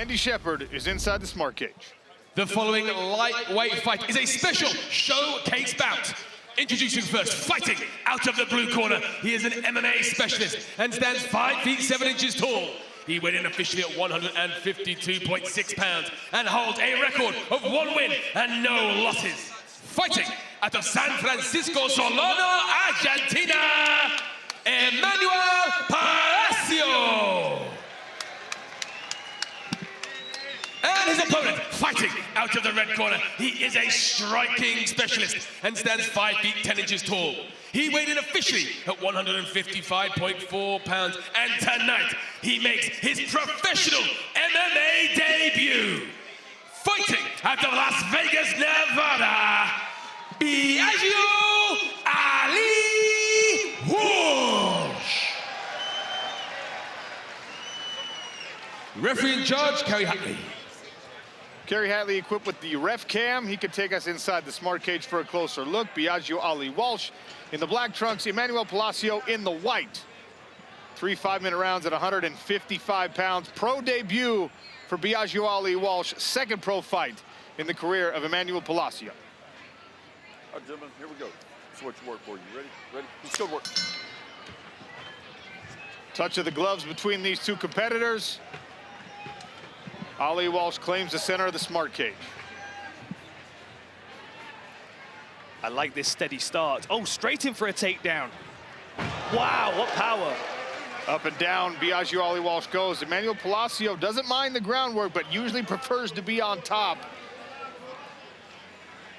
Andy Shepard is inside the smart cage. The following lightweight fight is a special showcase bout. Introducing first, fighting out of the blue corner. He is an MMA specialist and stands 5 feet 7 inches tall. He weighed in officially at 152.6 pounds and holds a record of 1 win and no losses. Fighting out of San Francisco, Solano, Argentina, Emmanuel Palacio. And his opponent, fighting out of the red corner. He is a striking specialist and stands 5 feet 10 inches tall. He weighed in officially at 155.4 pounds, and tonight he makes his professional MMA debut. Fighting out of Las Vegas, Nevada, Biaggio Ali Walsh. Referee in charge, Kerry Hatley. Kerry Hatley equipped with the ref cam. He could take us inside the smart cage for a closer look. Biaggio Ali Walsh in the black trunks, Emmanuel Palacio in the white. 3 5-minute rounds at 155 pounds. Pro debut for Biaggio Ali Walsh. Second pro fight in the career of Emmanuel Palacio. All right, gentlemen, here we go. This is what you work for. You ready? Ready? Let's go to work. Touch of the gloves between these two competitors. Ali Walsh claims the center of the smart cage. I like this steady start. Oh, straight in for a takedown. Wow, what power. Up and down, Biaggio Ali Walsh goes. Emmanuel Palacio doesn't mind the groundwork, but usually prefers to be on top.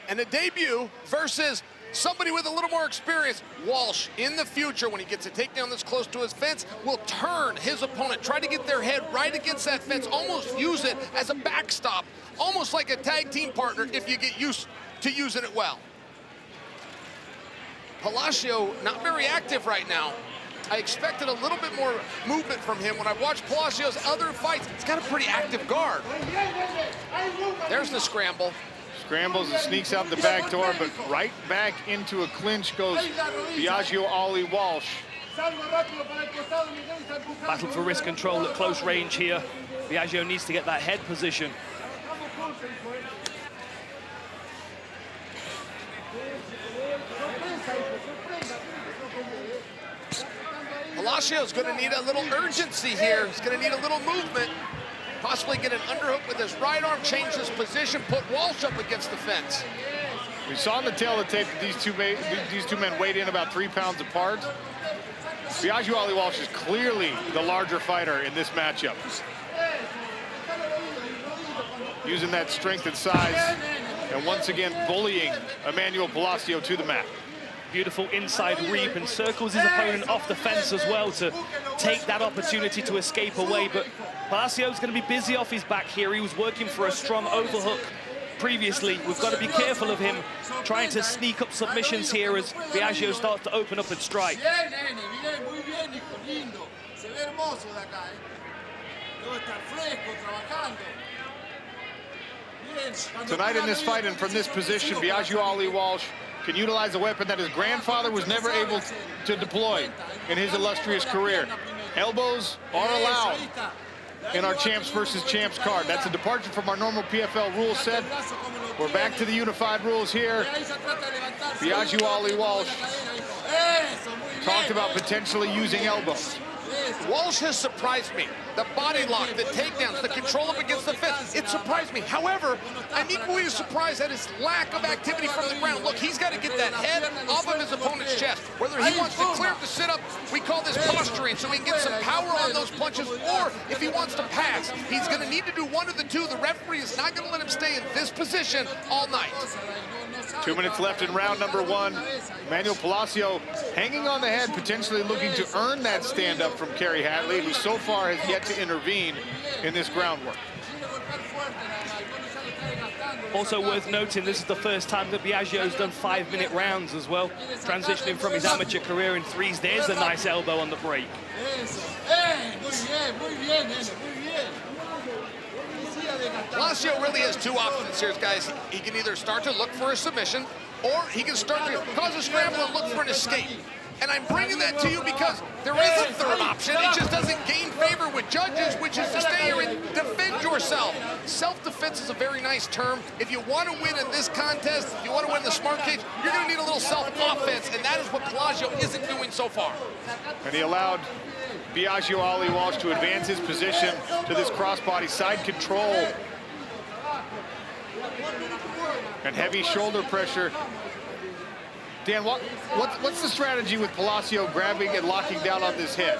And a debut versus somebody with a little more experience. Walsh, in the future, when he gets a takedown this close to his fence, will turn his opponent, try to get their head right against that fence, almost use it as a backstop, almost like a tag team partner if you get used to using it well. Palacio, not very active right now. I expected a little bit more movement from him. When I watched Palacio's other fights, he's got a pretty active guard. There's the scramble. Scrambles and sneaks out the back door, but right back into a clinch goes Biaggio Ali Walsh. Battle for wrist control at close range here. Biaggio needs to get that head position. Palacio's going to need a little urgency here. He's going to need a little movement. Possibly get an underhook with his right arm, change his position, put Walsh up against the fence. We saw on the tail of the tape that these two men weighed in about 3 pounds apart. Biaggio Ali Walsh is clearly the larger fighter in this matchup. Using that strength and size, and once again bullying Emmanuel Palacio to the mat. Beautiful inside reap, and circles his opponent off the fence as well to take that opportunity to escape away. But Palacio's going to be busy off his back here. He was working for a strong overhook previously. We've got to be careful of him trying to sneak up submissions here as Biaggio starts to open up and strike. Tonight in this fight and from this position, Biaggio Ali Walsh can utilize a weapon that his grandfather was never able to deploy in his illustrious career. Elbows are allowed in our Champs versus Champs card. That's a departure from our normal PFL rule set. We're back to the unified rules here. Biaggio Ali Walsh talked about potentially using elbows. Walsh has surprised me. The body lock, the takedowns, the control up against the fence, it surprised me. However, I'm equally as surprised at his lack of activity from the ground. Look, he's got to get that head off of his opponent's chest. Whether he wants to clear up the sit-up, we call this posturing, so he can get some power on those punches, or if he wants to pass, he's going to need to do one of the two. The referee is not going to let him stay in this position all night. 2 minutes left in round number 1. Emmanuel Palacio hanging on the head, potentially looking to earn that stand-up from Kerry Hatley, who so far has yet to intervene in this groundwork. Also worth noting, this is the first time that Biaggio's done 5-minute rounds as well, transitioning from his amateur career in threes. There's a nice elbow on the break. Palacio really has two options here, guys. He can either start to look for a submission, or he can start to cause a scramble and look for an escape. And I'm bringing that to you because there is a third option. It just doesn't gain favor with judges, which is to stay here and defend yourself. Self-defense is a very nice term. If you want to win in this contest, if you want to win the smart cage, you're going to need a little self-offense, and that is what Palacio isn't doing so far. And he allowed Biaggio Ali Walsh to advance his position to this crossbody side control. And heavy shoulder pressure. Dan, what's the strategy with Palacio grabbing and locking down on this head?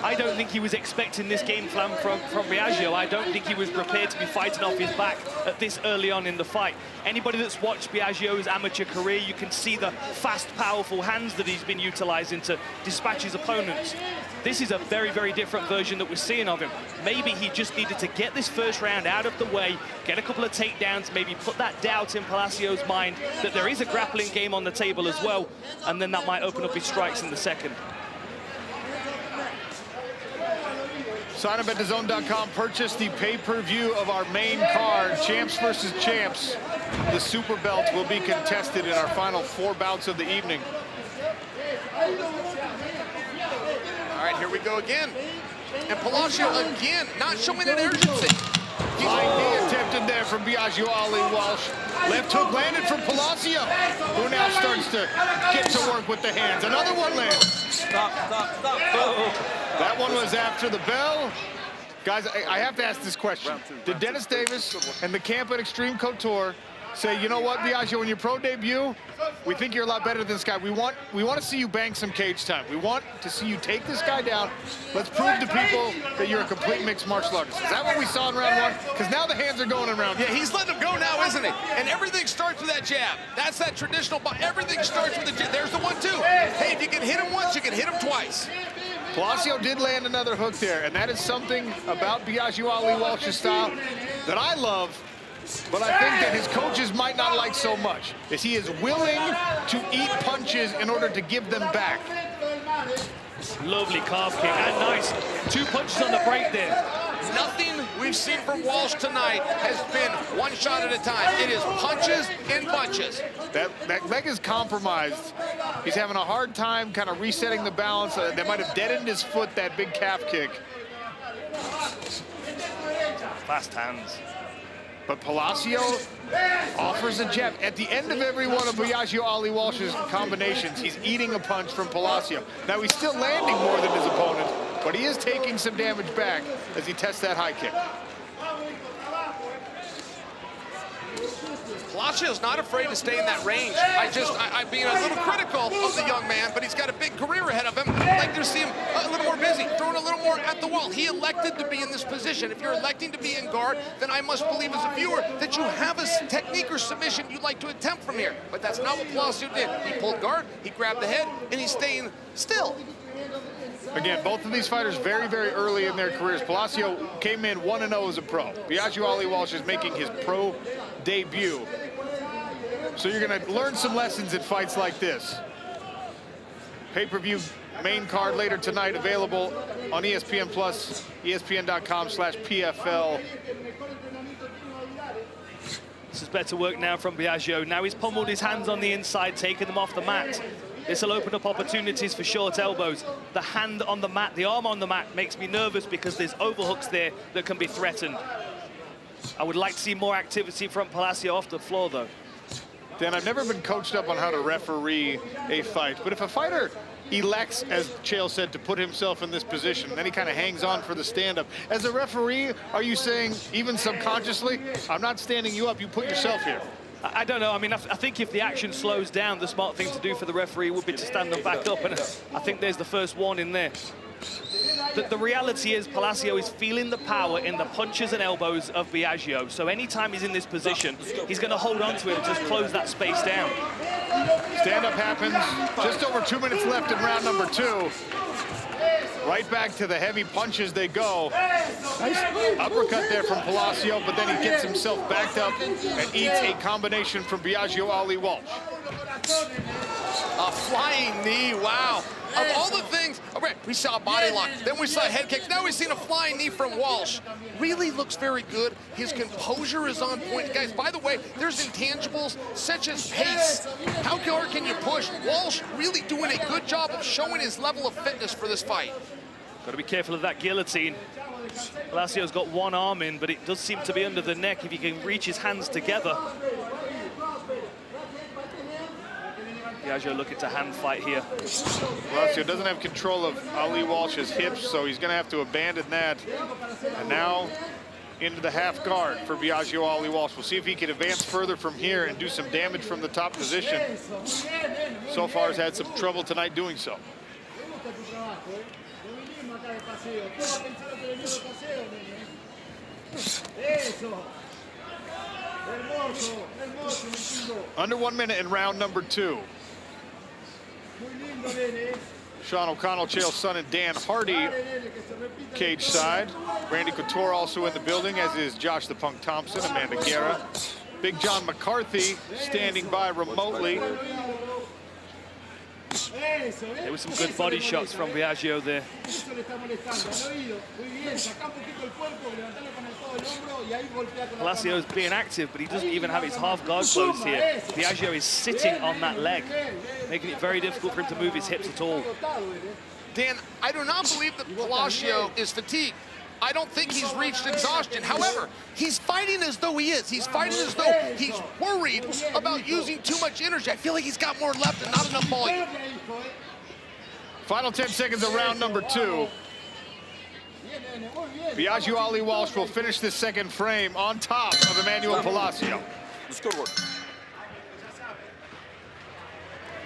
I don't think he was expecting this game plan from Biaggio. I don't think he was prepared to be fighting off his back at this early on in the fight. Anybody that's watched Biaggio's amateur career, you can see the fast, powerful hands that he's been utilizing to dispatch his opponents. This is a very, very different version that we're seeing of him. Maybe he just needed to get this first round out of the way, get a couple of takedowns, maybe put that doubt in Palacio's mind that there is a grappling game on the table as well, and then that might open up his strikes in the second. Sign up at DAZN.com. Purchase the pay-per-view of our main card, Champs versus Champs. The super belt will be contested in our final 4 bouts of the evening. All right, here we go again. And Palacio again, not showing an urgency. Flying knee attempted there from Biaggio Ali Walsh. Left hook landed from Palacio, who now starts to get to work with the hands. Another one lands. Stop. Oh. That one was after the bell. Guys, I have to ask this question. Did Dennis Davis and the camp at Extreme Couture say, you know what, Biaggio, in your pro debut, we think you're a lot better than this guy. We want to see you bang some cage time. We want to see you take this guy down. Let's prove to people that you're a complete mixed martial artist. Is that what we saw in round 1? Because now the hands are going in round 2. Yeah, he's letting him go now, isn't he? And everything starts with that jab. That's that traditional, everything starts with the jab. There's the 1-2. Hey, if you can hit him once, you can hit him twice. Palacio did land another hook there, and that is something about Biaggio Ali Walsh's style that I love, but I think that his coaches might not like so much, is he is willing to eat punches in order to give them back. Lovely calf kick, and nice. 2 punches on the break there. Nothing we've seen from Walsh tonight has been one shot at a time. It is punches and bunches. That leg is compromised. He's having a hard time kind of resetting the balance. They might have deadened his foot, that big calf kick. Fast hands. But Palacio offers a jab. At the end of every one of Biaggio Ali Walsh's combinations, he's eating a punch from Palacio. Now, he's still landing more than his opponent, but he is taking some damage back as he tests that high kick. Palacio's not afraid to stay in that range. I'm being a little critical of the young man, but he's got a big career ahead of him. I'd like to see him a little more busy, throwing a little more at the wall. He elected to be in this position. If you're electing to be in guard, then I must believe as a viewer that you have a technique or submission you'd like to attempt from here. But that's not what Palacio did. He pulled guard, he grabbed the head, and he's staying still. Again, both of these fighters very, very early in their careers. Palacio came in 1-0 as a pro. Biaggio Ali Walsh is making his pro debut. So you're going to learn some lessons in fights like this. Pay-per-view main card later tonight, available on ESPN Plus, ESPN.com/PFL. This is better work now from Biaggio. Now he's pummeled his hands on the inside, taking them off the mat. This will open up opportunities for short elbows. The hand on the mat, the arm on the mat makes me nervous because there's overhooks there that can be threatened. I would like to see more activity from Palacio off the floor, though. Dan, I've never been coached up on how to referee a fight, but if a fighter elects, as Chael said, to put himself in this position, then he kind of hangs on for the stand-up. As a referee, are you saying, even subconsciously, I'm not standing you up, you put yourself here? I don't know. I mean, I think if the action slows down, the smart thing to do for the referee would be to stand them back up, and I think there's the first warning there. The reality is Palacio is feeling the power in the punches and elbows of Biaggio. So anytime he's in this position, he's going to hold on to it and just close that space down. Stand-up happens. Just over 2 minutes left in round number 2. Right back to the heavy punches they go. Nice uppercut there from Palacio, but then he gets himself backed up and eats a combination from Biaggio Ali Walsh. A flying knee, wow. Of all the things, Okay, we saw a body lock, then we saw head kicks, now we've seen a flying knee from Walsh. Really looks very good. His composure is on point. Guys, by the way, there's intangibles such as pace. How hard can you push? Walsh really doing a good job of showing his level of fitness for this fight. Got to be careful of that guillotine. Palacio's got one arm in, but it does seem to be under the neck if he can reach his hands together. Biaggio looking to hand fight here. Palacio doesn't have control of Ali Walsh's hips, so he's going to have to abandon that. And now into the half guard for Biaggio Ali Walsh. We'll see if he can advance further from here and do some damage from the top position. So far has had some trouble tonight doing so. Under 1 minute in round number 2. Sean O'Connell, Chael's son, and Dan Hardy cage side. Randy Couture also in the building, as is Josh the Punk Thompson, Amanda Guerra. Big John McCarthy standing by remotely. There were some good body shots from Biaggio there. Palacio's being active, but he doesn't even have his half guard closed here. Biaggio is sitting on that leg, making it very difficult for him to move his hips at all. Dan, I do not believe that Palacio is fatigued. I don't think he's reached exhaustion. However, he's fighting as though he is. He's fighting as though he's worried about using too much energy. I feel like he's got more left and not enough volume. Final 10 seconds of round number 2. Biaggio Ali Walsh will finish this second frame on top of Emmanuel Palacio. Let's go to work.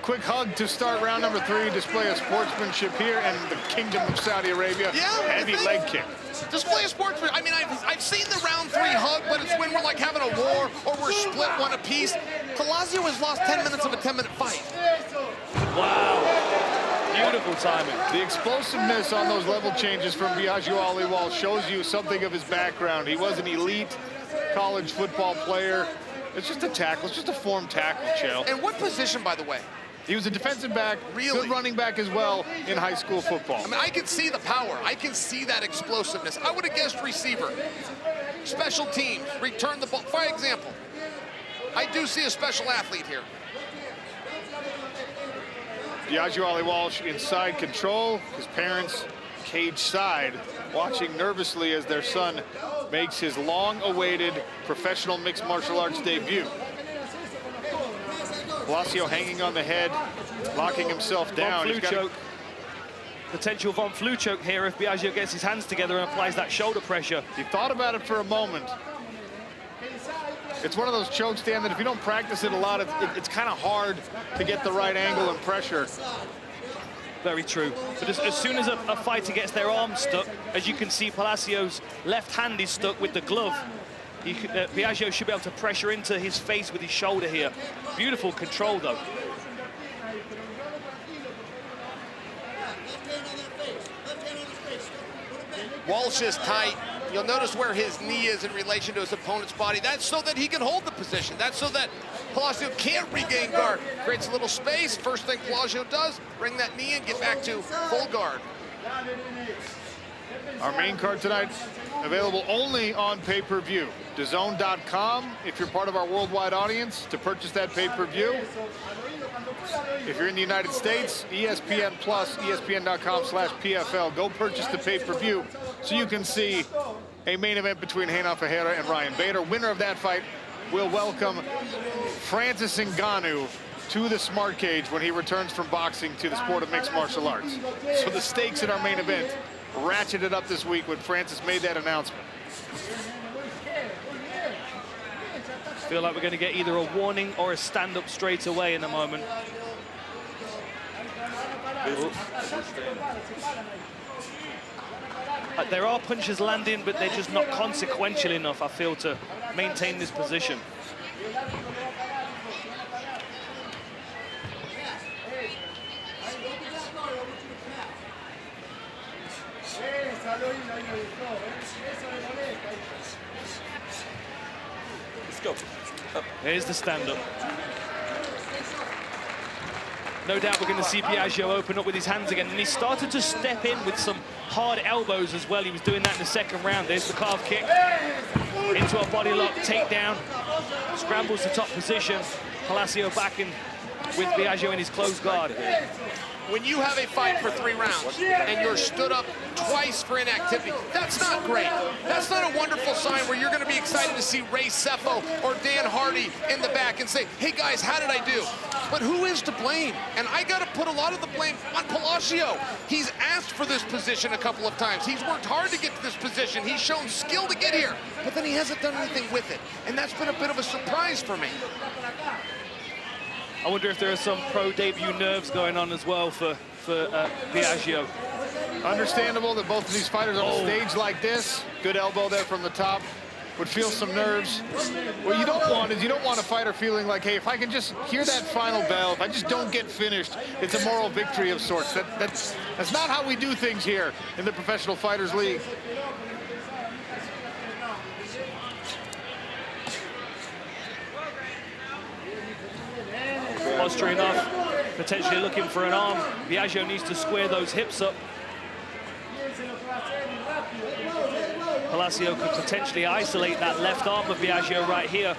Quick hug to start round number 3. Display of sportsmanship here in the Kingdom of Saudi Arabia. Yeah, heavy leg kick. Display of sportsmanship. I mean, I've seen the round 3 hug, but it's when we're like having a war or we're split one apiece. Palacio has lost 10 minutes of a 10-minute fight. Wow. Beautiful timing. The explosiveness on those level changes from Biaggio Ali Walsh shows you something of his background. He was an elite college football player. It's just a tackle. It's just a form tackle, Chael. And what position, by the way? He was a defensive back, Really? good running back as well in high school football. I mean, I can see the power. I can see that explosiveness. I would have guessed receiver. Special teams, return the ball. For example, I do see a special athlete here. Biaggio Ali Walsh inside control. His parents cage side, watching nervously as their son makes his long-awaited professional mixed martial arts debut. Palacio hanging on the head, locking himself down. Von Flue choke. Potential Von Flue choke here if Biaggio gets his hands together and applies that shoulder pressure. He thought about it for a moment. It's one of those chokes, Dan, that if you don't practice it a lot, it's kind of hard to get the right angle and pressure. Very true. But as soon as a fighter gets their arm stuck, as you can see, Palacio's left hand is stuck with the glove. Biaggio should be able to pressure into his face with his shoulder here. Beautiful control, though. Walsh is tight. You'll notice where his knee is in relation to his opponent's body. That's so that he can hold the position. That's so that Palacio can't regain guard. Creates a little space. First thing Palacio does, bring that knee in, get back to full guard. Our main card tonight, available only on pay-per-view. DAZN.com, if you're part of our worldwide audience, to purchase that pay-per-view. If you're in the United States, ESPN Plus, ESPN.com/PFL. Go purchase the pay-per-view so you can see a main event between Renan Ferreira and Ryan Bader. Winner of that fight will welcome Francis Ngannou to the Smart Cage when he returns from boxing to the sport of mixed martial arts. So the stakes in our main event ratcheted up this week when Francis made that announcement. Feel like we're going to get either a warning or a stand-up straight away in a moment. There are punches landing, but they're just not consequential enough, I feel, to maintain this position. Let's go. Here's the stand-up. No doubt we're going to see Biaggio open up with his hands again. And he started to step in with some hard elbows as well. He was doing that in the second round. There's the calf kick. Into a body lock, takedown. Scrambles to top position. Palacio back in with Biaggio in his closed guard. When you have a fight for 3 rounds and you're stood up twice for inactivity, that's not great. That's not a wonderful sign where you're going to be excited to see Ray Sefo or Dan Hardy in the back and say, hey guys, how did I do? But who is to blame? And I got to put a lot of the blame on Palacio. He's asked for this position a couple of times. He's worked hard to get to this position. He's shown skill to get here, but then he hasn't done anything with it. And that's been a bit of a surprise for me. I wonder if there are some pro debut nerves going on as well for Biaggio. Understandable that both of these fighters on a stage like this, good elbow there from the top, would feel some nerves. What you don't want is you don't want a fighter feeling like, hey, if I can just hear that final bell, if I just don't get finished, it's a moral victory of sorts. That's not how we do things here in the Professional Fighters League. Posturing off, potentially looking for an arm. Biaggio needs to square those hips up. Palacio could potentially isolate that left arm of Biaggio right here.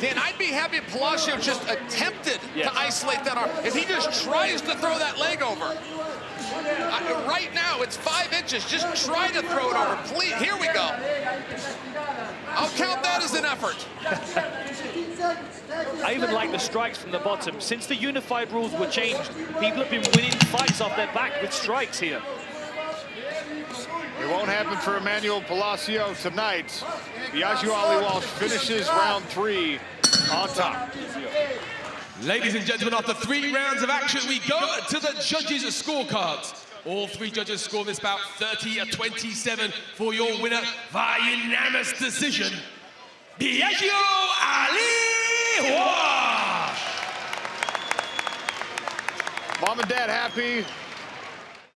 Dan, I'd be happy if Palacio just attempted to isolate that arm. If he just tries to throw that leg over. Right now, it's 5 inches. Just try to throw it over. Please, here we go. I'll count that as an effort. I even like the strikes from the bottom. Since the unified rules were changed, people have been winning fights off their back with strikes here. It won't happen for Emmanuel Palacio tonight. Biaggio Ali Walsh finishes round 3 on top. Ladies and gentlemen, after 3 rounds of action, we go to the judges' scorecards. All 3 judges score this bout 30-27 for your winner via unanimous decision, Biaggio Ali Walsh. Mom and Dad happy.